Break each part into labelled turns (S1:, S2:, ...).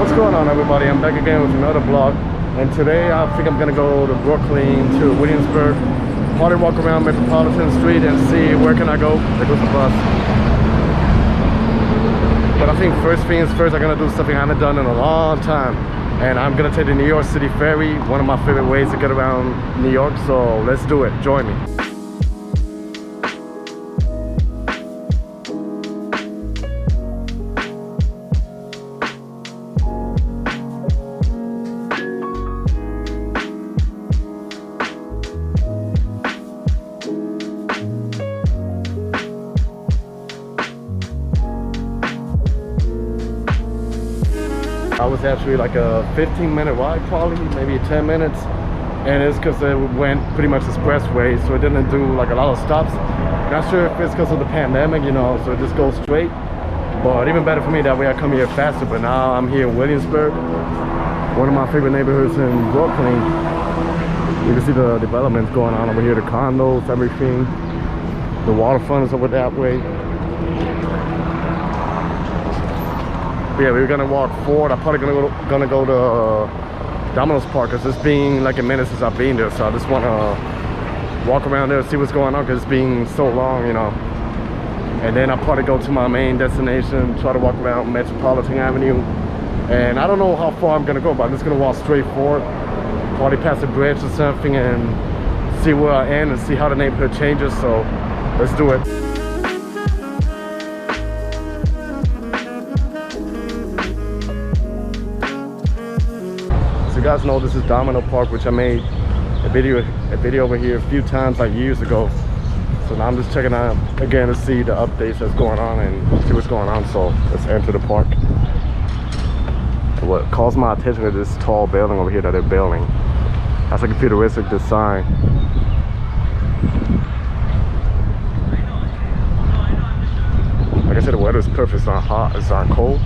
S1: What's going on, everybody? I'm back again with another vlog, and today I think I'm gonna go to Brooklyn, to Williamsburg, probably walk around Metropolitan Street and see where can I go. There goes the bus. But I think first things first, I'm gonna do something I haven't done in a long time, and I'm gonna take the New York City Ferry, one of my favorite ways to get around New York. So let's do it. Join me. I was actually like a 15-minute ride, probably maybe 10 minutes, and it's because it went pretty much expressway, so it didn't do like a lot of stops. Not sure if it's because of the pandemic, you know, so it just goes straight. But even better for me, that way I come here faster. But now I'm here in Williamsburg, one of my favorite neighborhoods in Brooklyn. You can see the developments going on over here, the condos, everything. The waterfront is over that way. Yeah, we're gonna walk forward. I'm probably gonna go to Domino Park, because it's been like a minute since I've been there, so I just wanna walk around there and see what's going on, because it's been so long, you know. And then I'll probably go to my main destination, try to walk around Metropolitan Avenue. And I don't know how far I'm gonna go, but I'm just gonna walk straight forward, probably past a bridge or something, and see where I am and see how the neighborhood changes. So let's do it. You guys know this is Domino Park, which I made a video over here a few times, like years ago. So now I'm just checking out again to see the updates that's going on and see what's going on. So let's enter the park. What calls my attention is this tall building over here that they're building. That's like a futuristic design. Like I said, the weather is perfect. It's not hot, it's not cold.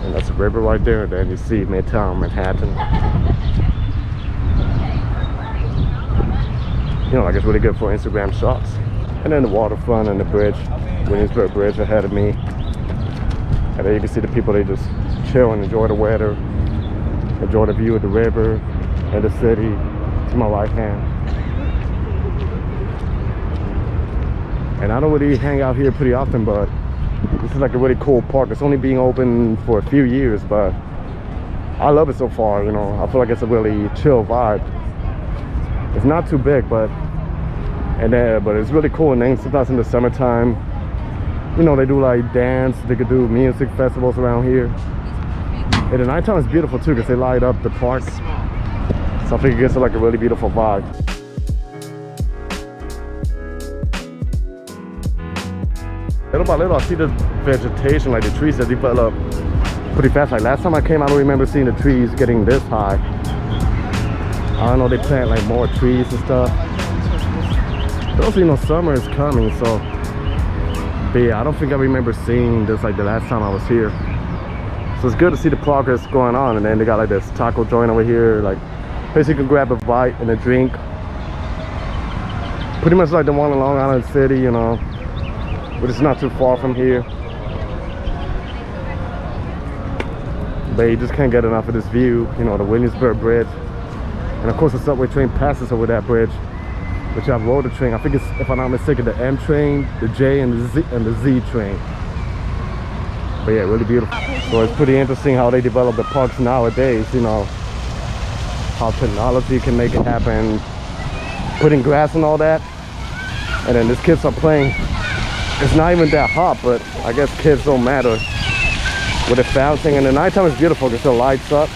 S1: And that's a river right there, and then you see Midtown Manhattan. You know, like it's really good for Instagram shots. And then the waterfront and the bridge, Williamsburg Bridge ahead of me. And then you can see the people, they just chill and enjoy the weather, enjoy the view of the river and the city to my right hand. And I don't really hang out here pretty often, but this is like a really cool park. It's only being open for a few years, but I love it so far, you know. I feel like it's a really chill vibe. It's not too big, but it's really cool. And then sometimes in the summertime, you know, they do like dance, they could do music festivals around here. And the nighttime is beautiful too, because they light up the park. So I think it gets like a really beautiful vibe. Little by little, I see the vegetation, like the trees that develop pretty fast. Like last time I came, I don't remember seeing the trees getting this high. I don't know, they plant like more trees and stuff. But also, you know, summer is coming, so. But yeah, I don't think I remember seeing this like the last time I was here. So it's good to see the progress going on. And then they got like this taco joint over here, like basically you can grab a bite and a drink. Pretty much like the one in Long Island City, you know. But it's not too far from here. But you just can't get enough of this view, you know, the Williamsburg Bridge. And of course the subway train passes over that bridge, which I've rode the train. I think it's, if I'm not mistaken, the M train, the J, and the Z train. But yeah, really beautiful. So it's pretty interesting how they develop the parks nowadays, you know, how technology can make it happen, putting grass and all that. And then these kids are playing. It's not even that hot, but I guess kids don't matter with the fountain. And the nighttime is beautiful because it lights up.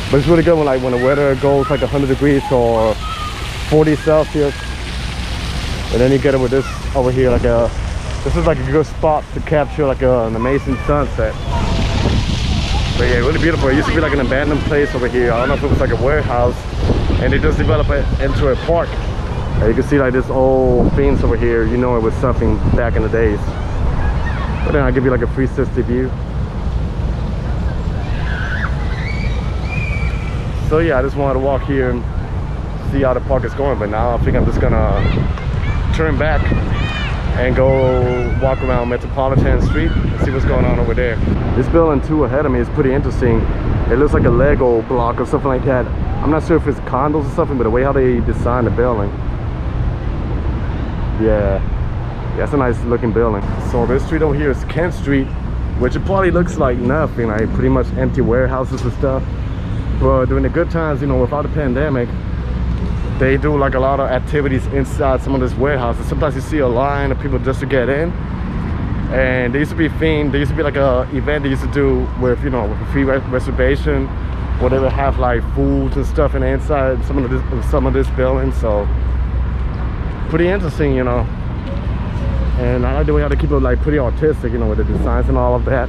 S1: But it's really good when the weather goes like 100 degrees or 40 Celsius. And then you get it with this over here, this is like a good spot to capture like an amazing sunset. But yeah, really beautiful. It used to be like an abandoned place over here. I don't know if it was like a warehouse, and they just developed it into a park. You can see like this old fence over here. You know, it was something back in the days. But then I'll give you like a 360 view. So yeah, I just wanted to walk here and see how the park is going. But now I think I'm just gonna turn back and go walk around Metropolitan Street and see what's going on over there. This building too ahead of me is pretty interesting. It looks like a Lego block or something like that. I'm not sure if it's condos or something, but the way how they designed the building. Yeah, it's a nice looking building. So this street over here is Kent Street, which it probably looks like nothing, like pretty much empty warehouses and stuff. But during the good times, you know, without the pandemic, they do like a lot of activities inside some of these warehouses. Sometimes you see a line of people just to get in, and there used to be a theme. There used to be like a event they used to do with, you know, with a free reservation, where they would have like foods and stuff in the inside some of this building. So pretty interesting, you know. And I like the way how they keep it like pretty artistic, you know, with the designs and all of that.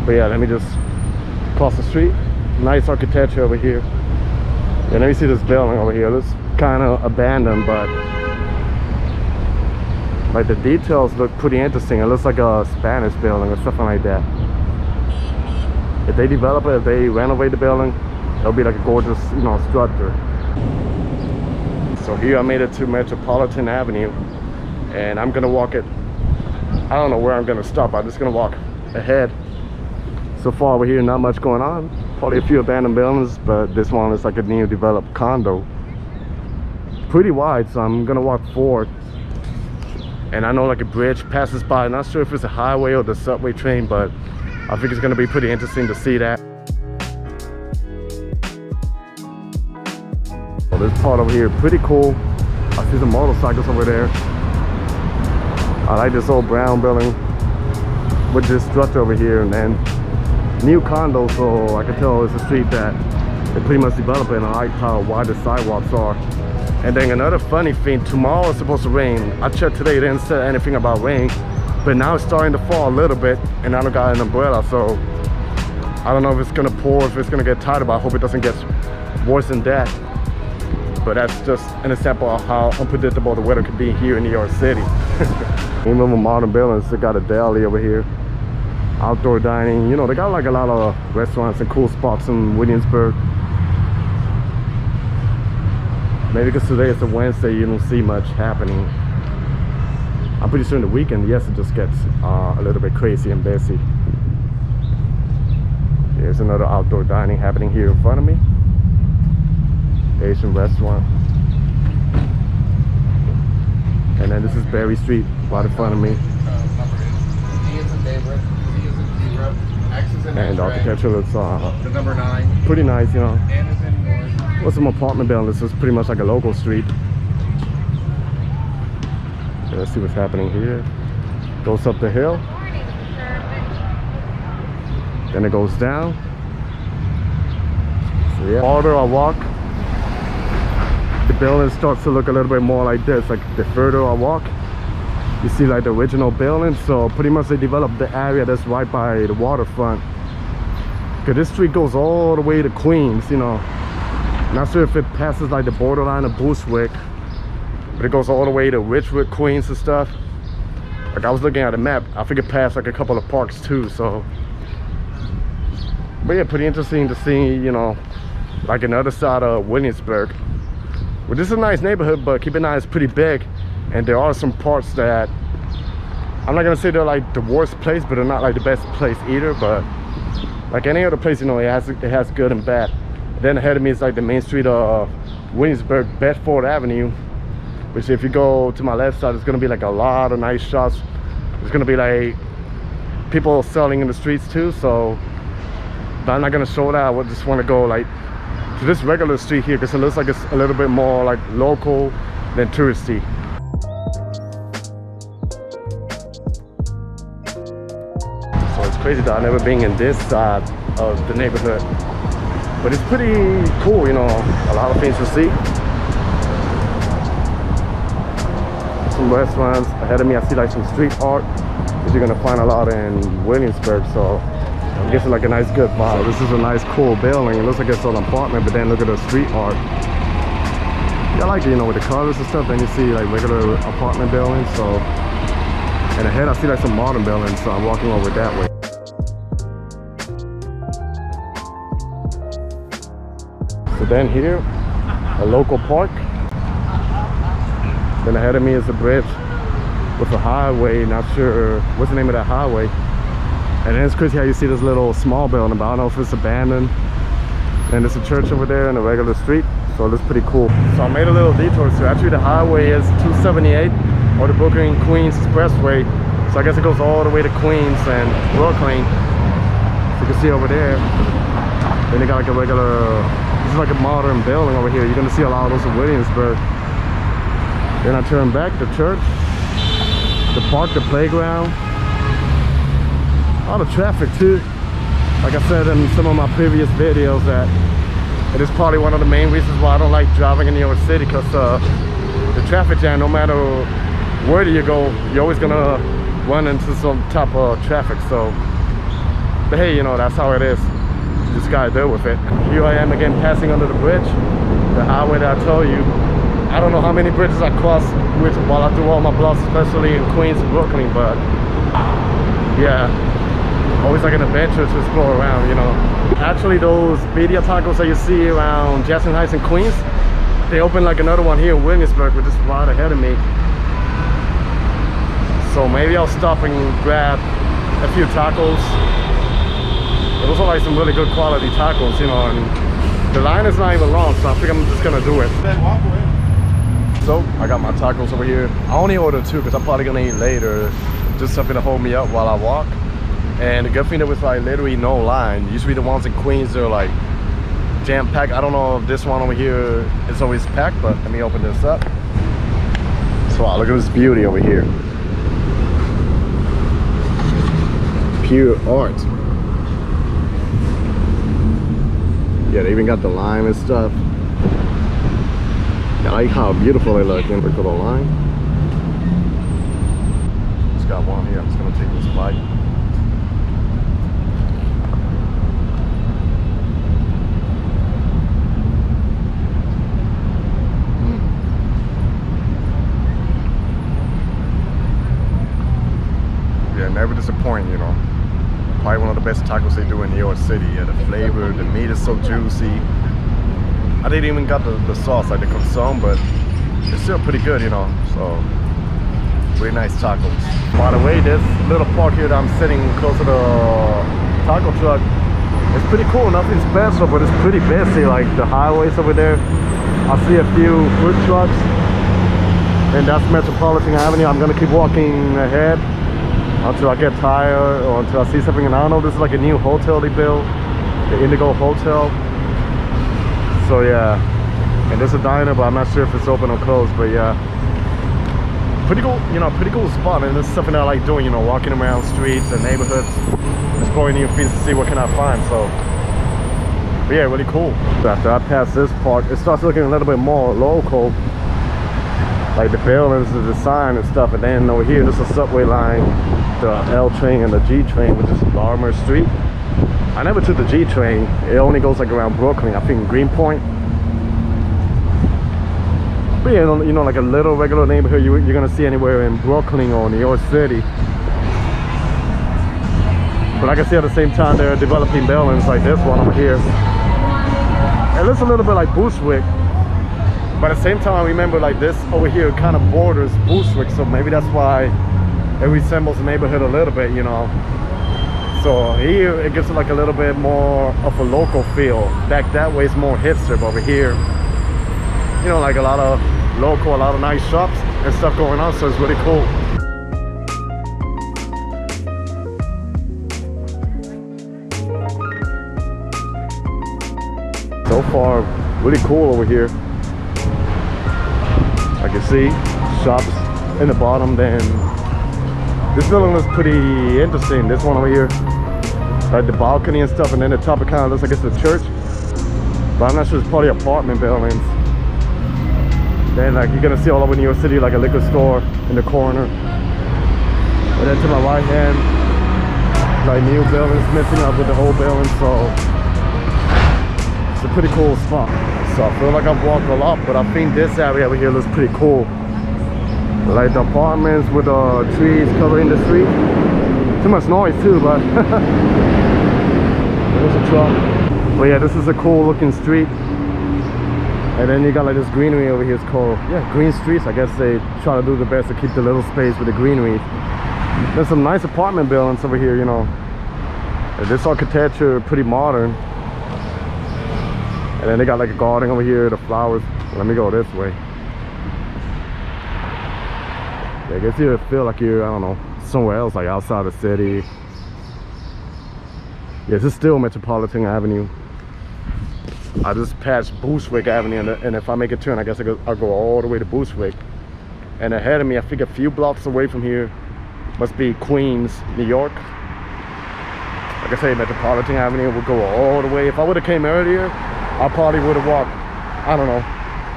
S1: But yeah, let me just cross the street. Nice architecture over here. And let me see this building over here. It's kind of abandoned, but like the details look pretty interesting. It looks like a Spanish building or something like that. If they develop it, if they renovate the building, it'll be like a gorgeous, you know, structure. So here I made it to Metropolitan Avenue, and I'm gonna walk it. I don't know where I'm gonna stop. I'm just gonna walk ahead. So far over here, not much going on. Probably a few abandoned buildings, but this one is like a new developed condo. Pretty wide, so I'm gonna walk forward. And I know like a bridge passes by. Not sure if it's a highway or the subway train, but I think it's gonna be pretty interesting to see that. Well, this part over here, pretty cool. I see some motorcycles over there. I like this old brown building with this structure over here, and then new condo, so I can tell it's a street that they pretty much developing. I like how wide the sidewalks are. And then another funny thing, tomorrow it's supposed to rain. I checked today, it didn't say anything about rain, but now it's starting to fall a little bit, and I don't got an umbrella, so I don't know if it's gonna pour, if it's gonna get tighter, but I hope it doesn't get worse than that. But that's just an example of how unpredictable the weather could be here in New York City. Even with modern buildings, they got a deli over here. Outdoor dining, you know, they got like a lot of restaurants and cool spots in Williamsburg. Maybe because today is a Wednesday, you don't see much happening. I'm pretty sure in the weekend, yes, it just gets a little bit crazy and busy. Here's another outdoor dining happening here in front of me. Asian restaurant. And then this is Ferry Street right in front of me. And the architecture looks
S2: the number 9.
S1: Pretty nice, you know. With some apartment buildings. This is pretty much like a local street. Okay, let's see what's happening here. Goes up the hill. Then it goes down. So yeah, the farther I walk, the building starts to look a little bit more like this. Like the further I walk, you see like the original building. So pretty much they developed the area that's right by the waterfront. Cause this street goes all the way to Queens, you know. Not sure if it passes like the borderline of Bushwick, but it goes all the way to Ridgewood, Queens and stuff. Like I was looking at a map, I think it passed like a couple of parks too, so. But yeah, pretty interesting to see, you know, like another side of Williamsburg. Well, this is a nice neighborhood, but keep in mind it's pretty big, and there are some parts that I'm not gonna say they're like the worst place, but they're not like the best place either. But like any other place, you know, it has good and bad. Then ahead of me is like the main street of Williamsburg, Bedford Avenue, which if you go to my left side, it's gonna be like a lot of nice shops. There's gonna be like people selling in the streets too. So, but I'm not gonna show that. I just want to go like to this regular street here because it looks like it's a little bit more like local than touristy. So it's crazy that I've never been in this side of the neighborhood, but it's pretty cool, you know, a lot of things to see. Some restaurants ahead of me. I see like some street art, which you're gonna find a lot in Williamsburg, so I'm guessing like a nice good vibe. This is a nice cool building. It looks like it's an apartment, but then look at the street art. Yeah, I like it, you know, with the colors and stuff. Then you see like regular apartment buildings. So, and ahead I see like some modern buildings, so I'm walking over that way. So then here, a local park. Then ahead of me is a bridge with a highway. Not sure what's the name of that highway. And then it's crazy how you see this little small building, but I don't know if it's abandoned. And there's a church over there in a regular street, so it looks pretty cool. So I made a little detour. So actually the highway is 278, or the Brooklyn Queens Expressway. So I guess it goes all the way to Queens and Brooklyn. So you can see over there. Then they got like a regular, this is like a modern building over here. You're gonna see a lot of those in Williamsburg. Then I turn back, the church, the park, the playground. All the traffic too. Like I said in some of my previous videos, that it is probably one of the main reasons why I don't like driving in New York City, because the traffic jam, no matter where do you go, you're always gonna run into some type of traffic. So, but hey, you know, that's how it is. You just gotta deal with it. Here I am again, passing under the bridge, the highway that I told you. I don't know how many bridges I cross with while I do all my blogs, especially in Queens and Brooklyn, but yeah. Always like an adventure to explore around, you know. Actually, those Birria Tacos that you see around Jackson Heights and Queens, they opened like another one here in Williamsburg, which is right ahead of me. So maybe I'll stop and grab a few tacos. Those are like some really good quality tacos, you know, and the line is not even long, so I think I'm just gonna do it. So I got my tacos over here. I only ordered 2 because I'm probably gonna eat later. Just something to hold me up while I walk. And the good thing, there was like literally no line. Usually the ones in Queens, they're like jam-packed. I don't know if this one over here is always packed, but let me open this up. So wow, look at this beauty over here. Pure art. Yeah, they even got the lime and stuff. I like how beautiful they look. Then we put a line. Just got one here. I'm just gonna take this bite. Never disappoint, you know. Probably one of the best tacos they do in New York City. Yeah, the flavor, the meat is so juicy. I didn't even got the sauce, like the consomme, but it's still pretty good, you know. So really nice tacos. By the way, this little park here that I'm sitting close to the taco truck, it's pretty cool. Nothing special, but it's pretty busy. Like the highways over there, I see a few food trucks, and that's Metropolitan Avenue. I'm gonna keep walking ahead until I get tired or until I see something. And I don't know, this is like a new hotel they built, the Indigo Hotel. So yeah, and there's a diner, but I'm not sure if it's open or closed. But yeah, pretty cool, you know, pretty cool spot. And this is something I like doing, you know, walking around streets and neighborhoods, exploring new things to see what can I find. So but yeah, really cool. After I pass this park, it starts looking a little bit more local, like the buildings, the design and stuff. And then over here, there's a subway line, the L train and the G train, which is Larmer Street. I never took the G train. It only goes like around Brooklyn, I think Greenpoint. But yeah, you know, like a little regular neighborhood you're gonna see anywhere in Brooklyn or New York City. But like I see, at the same time, they're developing buildings like this one over here. It looks a little bit like Bushwick. But at the same time, I remember like this over here kind of borders Bushwick, so maybe that's why it resembles the neighborhood a little bit, you know. So here it gives it like a little bit more of a local feel. Back that way is more hipster, but over here, you know, like a lot of local, a lot of nice shops and stuff going on, so it's really cool. So far, really cool over here. I can see shops in the bottom. Then this building looks pretty interesting. This one over here, like the balcony and stuff, and then the top it kind of looks like it's a church, but I'm not sure. It's probably apartment buildings. Then like you're gonna see all over New York City like a liquor store in the corner, and then to my right hand, like new buildings mixing up with the old building. So it's a pretty cool spot. So I feel like I've walked a lot, but I think this area over here looks pretty cool. Like the apartments with the trees covering the street. Too much noise too, but there's a truck. But yeah, this is a cool looking street. And then you got like this greenery over here. It's called, yeah, green streets. I guess they try to do the best to keep the little space with the greenery. There's some nice apartment buildings over here, you know. And this architecture pretty modern. And then they got like a garden over here, the flowers. Let me go this way. Yeah, I guess you feel like you're, I don't know, somewhere else, like outside the city. Yeah, this is still Metropolitan Avenue. I just passed Bushwick Avenue, and if I make a turn, I guess I'll go all the way to Bushwick. And ahead of me, I think a few blocks away from here, must be Queens, New York. Like I say, Metropolitan Avenue will go all the way. If I would have came earlier, I probably would have walked, I don't know,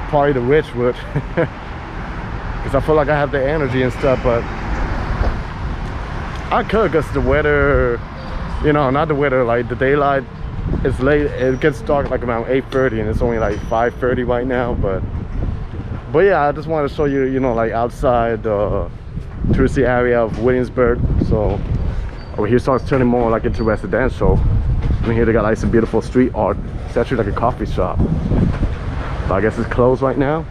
S1: probably the rich would. Because I feel like I have the energy and stuff, but I could, because the weather, you know, not the weather, like the daylight, it's late. It gets dark like around 8:30, and it's only like 5:30 right now. But yeah, I just wanted to show you, you know, like outside the touristy area of Williamsburg. So over here starts turning more like into residential. And here they got like some beautiful street art. It's actually like a coffee shop, but I guess it's closed right now.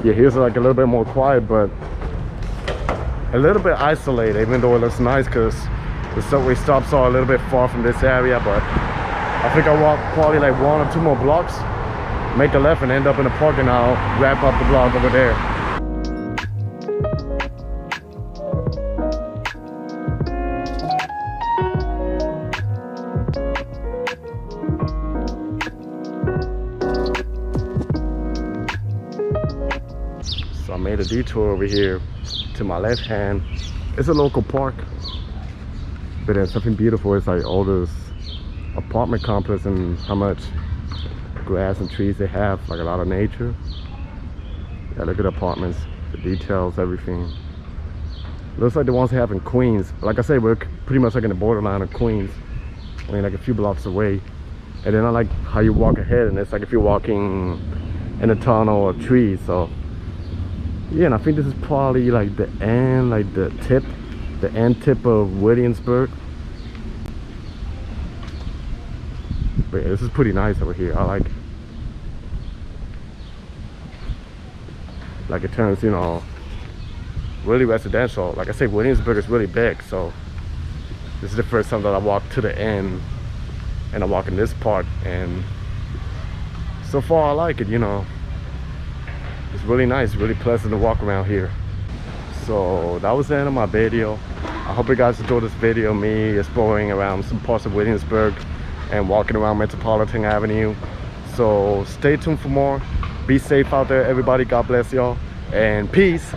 S1: Yeah, here's like a little bit more quiet, but a little bit isolated, even though it looks nice, because the subway stops are a little bit far from this area. But I think I'll walk probably like 1 or 2 more blocks, make a left, and end up in the park, and I'll wrap up the vlog over there. So I made a detour over here. To my left hand, it's a local park, but there's something beautiful. It's like all this apartment complex and how much grass and trees they have, like a lot of nature. Yeah, look at the apartments, the details, everything. Looks like the ones they have in Queens. Like I say, we're pretty much like in the borderline of Queens, I mean, like a few blocks away. And then I like how you walk ahead, and it's like if you're walking in a tunnel or trees. So yeah, and I think this is probably like the end, like the end tip of Williamsburg. But yeah, this is pretty nice over here. I like it turns, you know, really residential. Like I say, Williamsburg is really big, so this is the first time that I walk to the end and I walk in this part, and so far I like it, you know. It's really nice, really pleasant to walk around here. So that was the end of my video. I hope you guys enjoyed this video, me exploring around some parts of Williamsburg and walking around Metropolitan Avenue. So stay tuned for more. Be safe out there, everybody. God bless y'all, and peace.